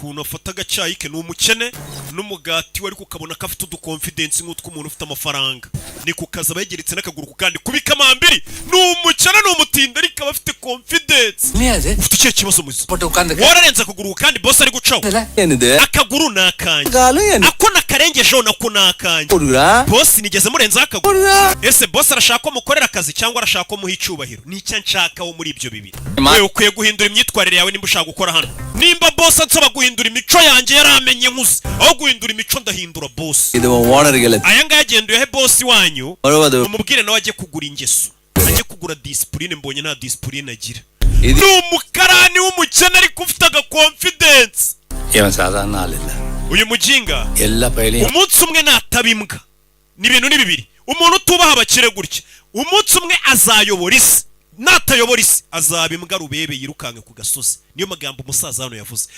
ukuntu afata agacyayi ke n'umukene n'umugati wari kukabona ko afite udukonfidence nk'utwo umuntu ufite amafaranga ni kukaza bayegeretse n'akaguru ku kandi kubika amambiri n'umukene n'umutinda ariko aba afite confidence ufite ikihe kibazo muzi wararenze akaguru kandi boss ari gucaho akaguru nakanje ako nakarengejeho nako nakanje boss nigeze murenza akaguru ese boss arashaka ko mukorera akazi cyangwa arashaka ko muha icyubahiro ni icyo nshaka wo muri ibyo bibiri wewe ukwiye guhindura imyitwarire yawe nimba ushaka gukora hano nimba boss ansaba guhindura imico yanjye yaramenye nkuze aho guhindura imico ndahindura boss aya ngaya agenduye he boss wanyu umubwire nawe ajye kugura ingeso ajye kugura discipline mbonye nta discipline agira n'umukarani w'umukene ariko ufite aga confidence uyu mujinga umunsi umwe natabimbwa ni ibintu ni bibiri umuntu utubaha abakire gutya umunsi umwe azayobora isi natayobora isi azaba imbwa rubebe yirukanka ku gasozi niyo magambo umusaza hano yavuze